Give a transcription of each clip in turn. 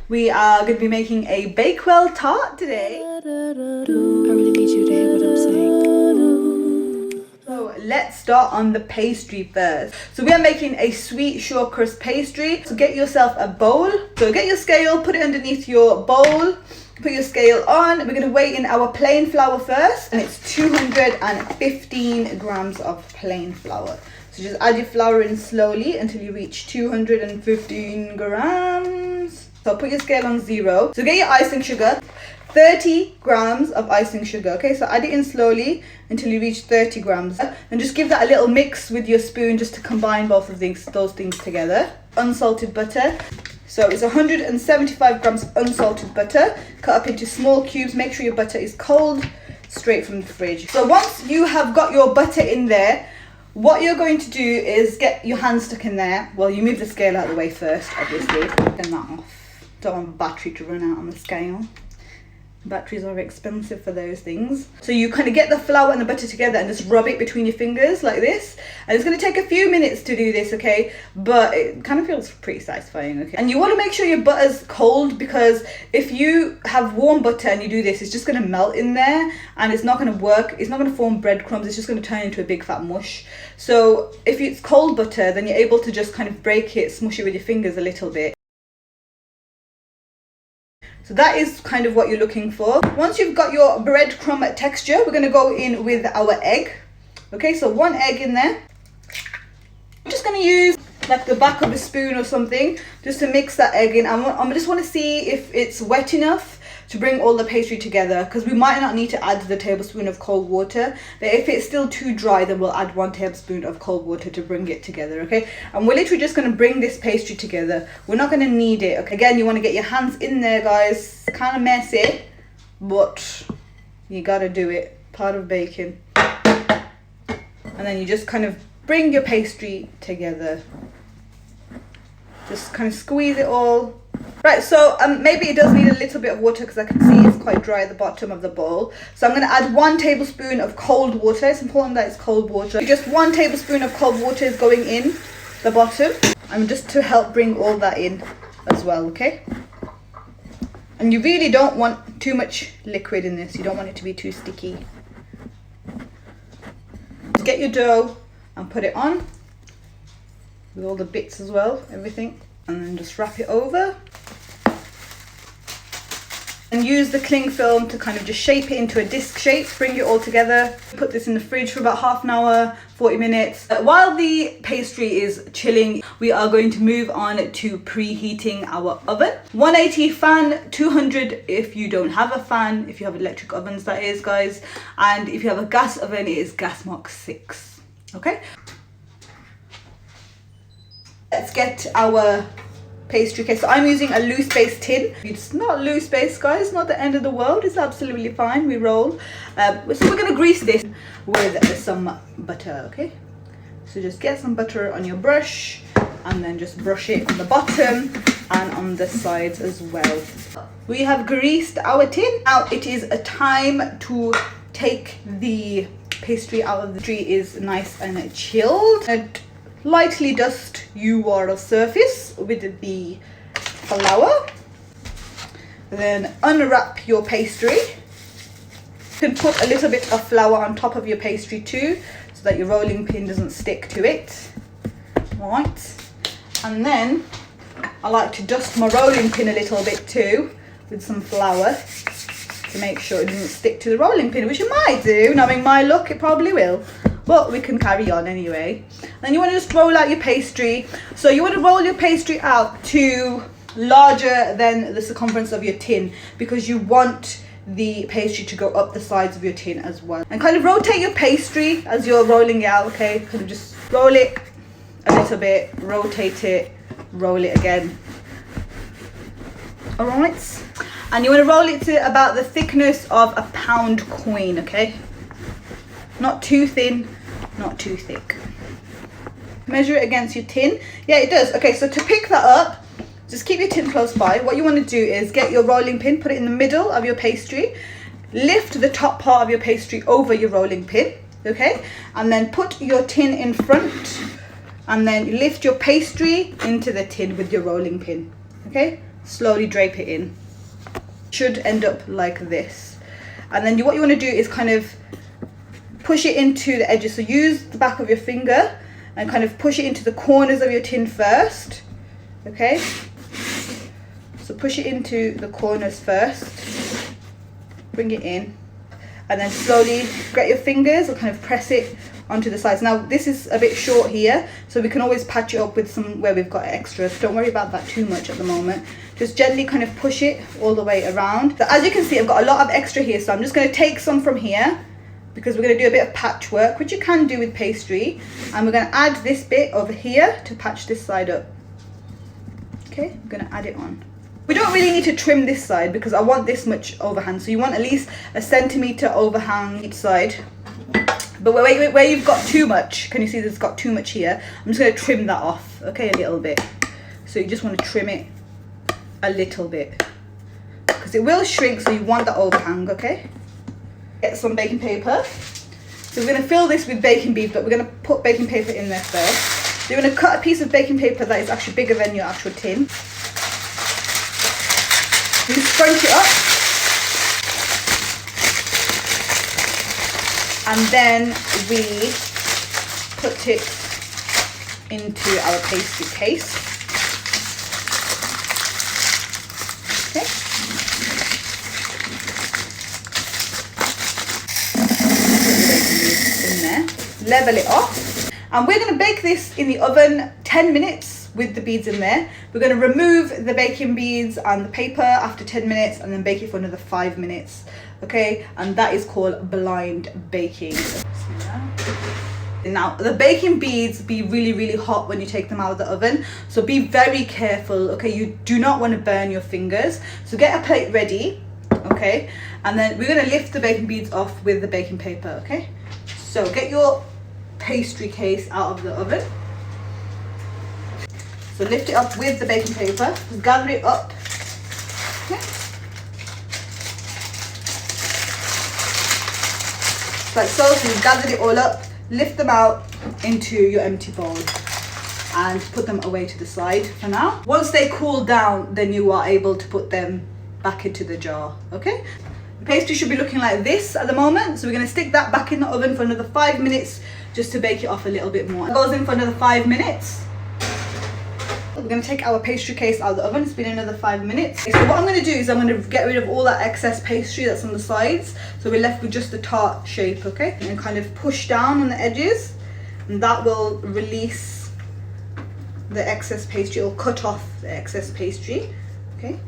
We are going to be making a Bakewell Tart today. I really need you to hear what I'm saying. So let's start on the pastry first. So we are making a sweet short crust pastry. So get yourself a bowl. So get your scale, put it underneath your bowl. Put your scale on. We're going to weigh in our plain flour first, and it's 215 grams of plain flour. So just add your flour in slowly until you reach 215 grams. So put your scale on 0. So get your icing sugar, 30 grams of icing sugar. Okay, so add it in slowly until you reach 30 grams. And just give that a little mix with your spoon just to combine both of those things together. Unsalted butter. So it's 175 grams of unsalted butter, cut up into small cubes. Make sure your butter is cold, straight from the fridge. So once you have got your butter in there, what you're going to do is get your hand stuck in there. Well, you move the scale out of the way first, obviously. Turn that off. Don't want battery to run out on the scale. Batteries are expensive for those things. So you kind of get the flour and the butter together and just rub it between your fingers like this. And it's going to take a few minutes to do this, okay? But it kind of feels pretty satisfying, okay? And you want to make sure your butter's cold, because if you have warm butter and you do this, it's just going to melt in there and it's not going to work. It's not going to form breadcrumbs. It's just going to turn into a big fat mush. So if it's cold butter, then you're able to just kind of break it, smush it with your fingers a little bit. So that is kind of what you're looking for. Once you've got your breadcrumb texture, we're going to go in with our egg. Okay, so 1 egg in there. I'm just going to use like the back of a spoon or something just to mix that egg in. I just want to see if it's wet enough to bring all the pastry together, because we might not need to add the tablespoon of cold water. But if it's still too dry, then we'll add 1 tablespoon of cold water to bring it together, okay? And we're literally just going to bring this pastry together. We're not going to knead it, okay? Again, you want to get your hands in there, guys. It's kind of messy, but you got to do it. Part of baking. And then you just kind of bring your pastry together. Just kind of squeeze it all. Right, so maybe it does need a little bit of water, because I can see it's quite dry at the bottom of the bowl. So I'm going to add 1 tablespoon of cold water. It's important that it's cold water. Just 1 tablespoon of cold water is going in the bottom. And just to help bring all that in as well, okay? And you really don't want too much liquid in this. You don't want it to be too sticky. Just get your dough and put it on with all the bits as well, everything. And then just wrap it over. And use the cling film to kind of just shape it into a disc shape, bring it all together. Put this in the fridge for about half an hour, 40 minutes. While the pastry is chilling, we are going to move on to preheating our oven. 180 fan, 200 if you don't have a fan, if you have electric ovens, that is, guys. And if you have a gas oven, it is gas mark 6, okay? Let's get our pastry. Okay, so I'm using a loose base tin. It's not loose base, guys, not the end of the world. It's absolutely fine. We roll. So we're going to grease this with some butter, okay? So just get some butter on your brush and then just brush it on the bottom and on the sides as well. We have greased our tin. Now it is a time to take the pastry out of the tree. Is nice and chilled. And lightly dust your surface with the flour. Then unwrap your pastry. You can put a little bit of flour on top of your pastry too, so that your rolling pin doesn't stick to it. Right. And then I like to dust my rolling pin a little bit too with some flour to make sure it doesn't stick to the rolling pin, which it might do. Knowing my luck, it probably will. But we can carry on anyway. Then you want to just roll out your pastry. So you want to roll your pastry out to larger than the circumference of your tin, because you want the pastry to go up the sides of your tin as well. And kind of rotate your pastry as you're rolling it out, okay? Kind of just roll it a little bit, rotate it, roll it again. All right. And you want to roll it to about the thickness of a pound coin, okay? Not too thin, not too thick. Measure it against your tin. Yeah, it does. Okay, so to pick that up, just keep your tin close by. What you want to do is get your rolling pin, put it in the middle of your pastry, lift the top part of your pastry over your rolling pin, okay? And then put your tin in front, and then lift your pastry into the tin with your rolling pin, okay? slowly drape it in. Should end up like this. And then what you want to do is kind of push it into the edges. So use the back of your finger and kind of push it into the corners of your tin first. Okay, so push it into the corners first, bring it in, and then slowly get your fingers or kind of press it onto the sides. Now this is a bit short here, so we can always patch it up with some where we've got extra. So don't worry about that too much at the moment. Just gently kind of push it all the way around. So as you can see, I've got a lot of extra here, so I'm just going to take some from here because we're going to do a bit of patchwork, which you can do with pastry, and we're going to add this bit over here to patch this side up. Okay, I'm going to add it on. We don't really need to trim this side because I want this much overhang, so you want at least a centimetre overhang each side. But where you've got too much, can you see there's got too much here? I'm just going to trim that off, okay, a little bit. So you just want to trim it a little bit because it will shrink, so you want that overhang, okay? Get some baking paper. So we're going to fill this with baking beads, but we're going to put baking paper in there first. So you're going to cut a piece of baking paper that is actually bigger than your actual tin. You scrunch it up. And then we put it into our pastry case. Okay. In there, level it off, and we're going to bake this in the oven 10 minutes with the beads in there. We're going to remove the baking beads and the paper after 10 minutes and then bake it for another 5 minutes, okay? And that is called blind baking. Now the baking beads be really hot when you take them out of the oven, so be very careful, okay? You do not want to burn your fingers, so get a plate ready, okay? And then we're going to lift the baking beads off with the baking paper, okay? So get your pastry case out of the oven. So lift it up with the baking paper, just gather it up, okay? Like so, so you've gathered it all up, lift them out into your empty bowl and put them away to the side for now. Once they cool down, then you are able to put them back into the jar, okay? The pastry should be looking like this at the moment, so we're going to stick that back in the oven for another 5 minutes just to bake it off a little bit more. It goes in for another 5 minutes. We're going to take our pastry case out of the oven. It's been another 5 minutes. Okay, so what I'm going to do is I'm going to get rid of all that excess pastry that's on the sides, so we're left with just the tart shape, okay? And kind of push down on the edges, and that will release the excess pastry or cut off the excess pastry, okay?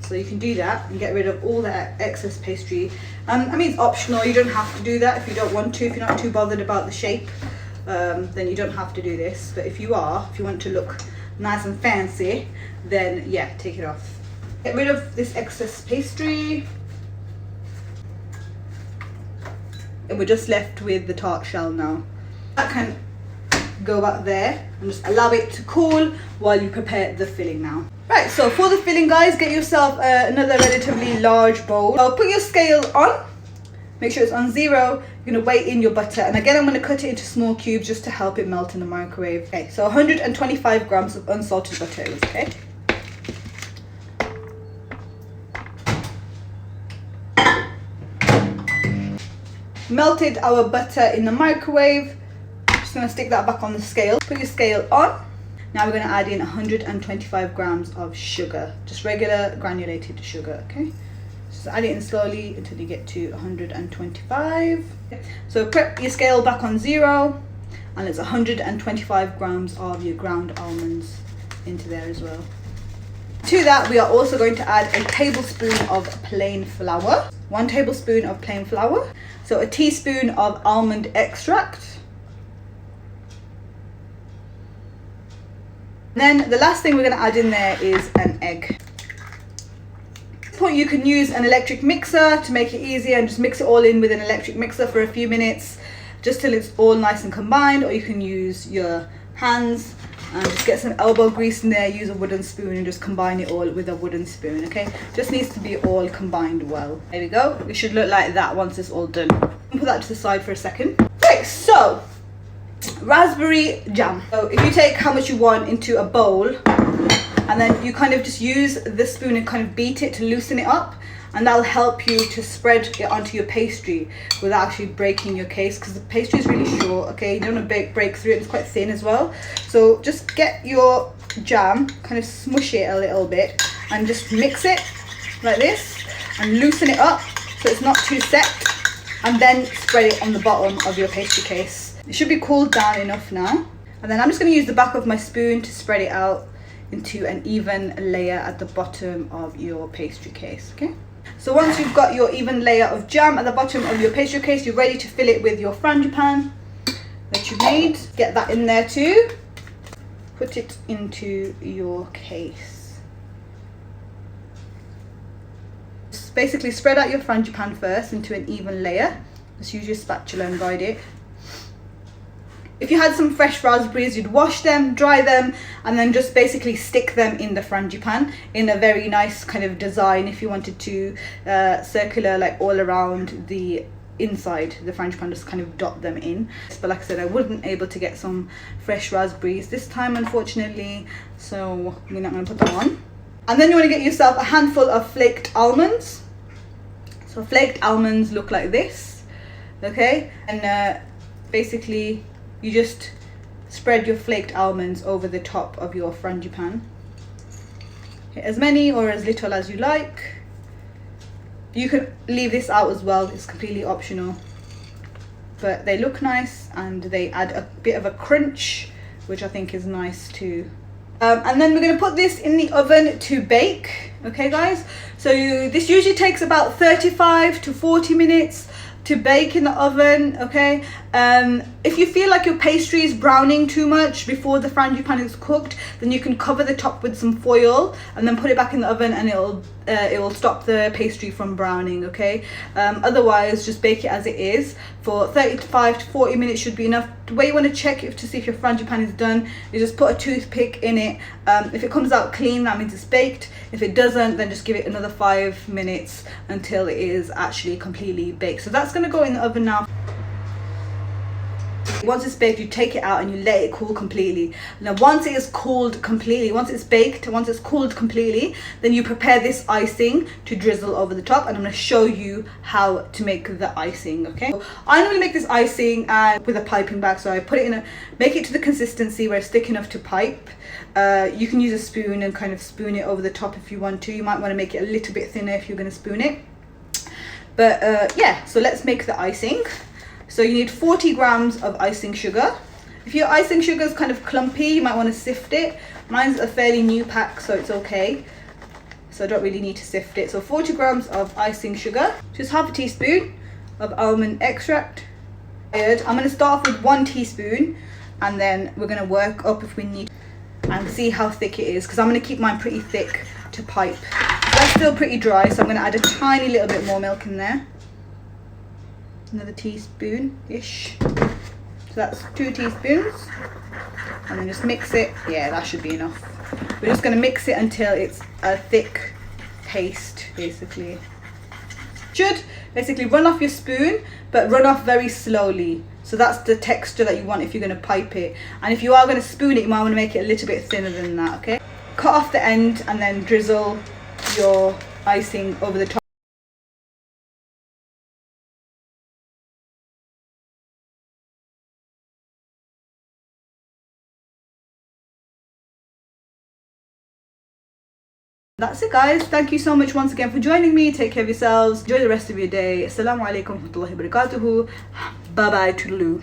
So you can do that and get rid of all that excess pastry. I mean, it's optional, you don't have to do that if you don't want to. If you're not too bothered about the shape, then you don't have to do this. But if you want to look nice and fancy, then yeah, take it off. Get rid of this excess pastry. And we're just left with the tart shell now. That can go back there and just allow it to cool while you prepare the filling now. Right, so for the filling, guys, get yourself another relatively large bowl. Put your scale on, make sure it's on 0. You're gonna weigh in your butter, and again I'm gonna cut it into small cubes just to help it melt in the microwave. Okay, so 125 grams of unsalted butter is okay. Melted our butter in the microwave. Just gonna stick that back on the scale. Put your scale on. Now we're gonna add in 125 grams of sugar, just regular granulated sugar, okay? Just add it in slowly until you get to 125. So put your scale back on 0, and it's 125 grams of your ground almonds into there as well. To that, we are also going to add a tablespoon of plain flour, 1 tablespoon of plain flour, so a teaspoon of almond extract. Then the last thing we're going to add in there is an egg. At this point you can use an electric mixer to make it easier and just mix it all in with an electric mixer for a few minutes just till it's all nice and combined, or you can use your hands and just get some elbow grease in there, use a wooden spoon and just combine it all with a wooden spoon, okay? Just needs to be all combined well. There we go. It should look like that once it's all done. I'll put that to the side for a second. Right, so raspberry jam. So if you take how much you want into a bowl and then you kind of just use the spoon and kind of beat it to loosen it up, and that'll help you to spread it onto your pastry without actually breaking your case, because the pastry is really short, okay? You don't want to break through it, it's quite thin as well. So just get your jam, kind of smush it a little bit and just mix it like this and loosen it up so it's not too set, and then spread it on the bottom of your pastry case. It should be cooled down enough now, and then I'm just going to use the back of my spoon to spread it out into an even layer at the bottom of your pastry case, okay? So once you've got your even layer of jam at the bottom of your pastry case, you're ready to fill it with your frangipane that you've made. Get that in there too. Put it into your case. Just basically spread out your frangipane first into an even layer. Just use your spatula and guide it. If you had some fresh raspberries, you'd wash them, dry them, and then just basically stick them in the frangipane in a very nice kind of design if you wanted to, circular, like all around the inside the frangipane, just kind of dot them in. But like I said, I wasn't able to get some fresh raspberries this time, unfortunately, so we're not going to put them on. And then you want to get yourself a handful of flaked almonds. So flaked almonds look like this, okay? And basically you just spread your flaked almonds over the top of your frangipane. As many or as little as you like. You can leave this out as well, it's completely optional. But they look nice and they add a bit of a crunch, which I think is nice too. And then we're going to put this in the oven to bake, okay guys? So this usually takes about 35 to 40 minutes to bake in the oven, okay? If you feel like your pastry is browning too much before the frangipane is cooked, then you can cover the top with some foil and then put it back in the oven, and it will stop the pastry from browning, okay? Otherwise, just bake it as it is for 35 to 40 minutes should be enough. The way you want to check it to see if your frangipane is done, you just put a toothpick in it. If it comes out clean, that means it's baked. If it doesn't, then just give it another 5 minutes until it is actually completely baked. So that's going to go in the oven now. Once it's baked, you take it out and you let it cool completely. Now once it is cooled completely, once it's baked, once it's cooled completely, then you prepare this icing to drizzle over the top, and I'm going to show you how to make the icing, okay? So I normally make this icing with a piping bag, so I put it in make it to the consistency where it's thick enough to pipe. You can use a spoon and kind of spoon it over the top if you want to. You might want to make it a little bit thinner if you're going to spoon it. But yeah, so let's make the icing. So you need 40 grams of icing sugar. If your icing sugar is kind of clumpy, you might want to sift it. Mine's a fairly new pack, so it's okay. So I don't really need to sift it. So 40 grams of icing sugar, just half a teaspoon of almond extract. I'm going to start off with 1 teaspoon, and then we're going to work up if we need, and see how thick it is, because I'm going to keep mine pretty thick to pipe. That's still pretty dry, so I'm going to add a tiny little bit more milk in there. Another teaspoon-ish. So that's 2 teaspoons. And then just mix it. Yeah, that should be enough. We're just going to mix it until it's a thick paste, basically. Should basically run off your spoon, but run off very slowly. So that's the texture that you want if you're going to pipe it. And if you are going to spoon it, you might want to make it a little bit thinner than that, okay? Cut off the end and then drizzle your icing over the top. That's it guys, thank you so much once again for joining me. Take care of yourselves, enjoy the rest of your day. Assalamu alaikum wa rahmatullahi wa barakatuhu. Bye bye, toodaloo.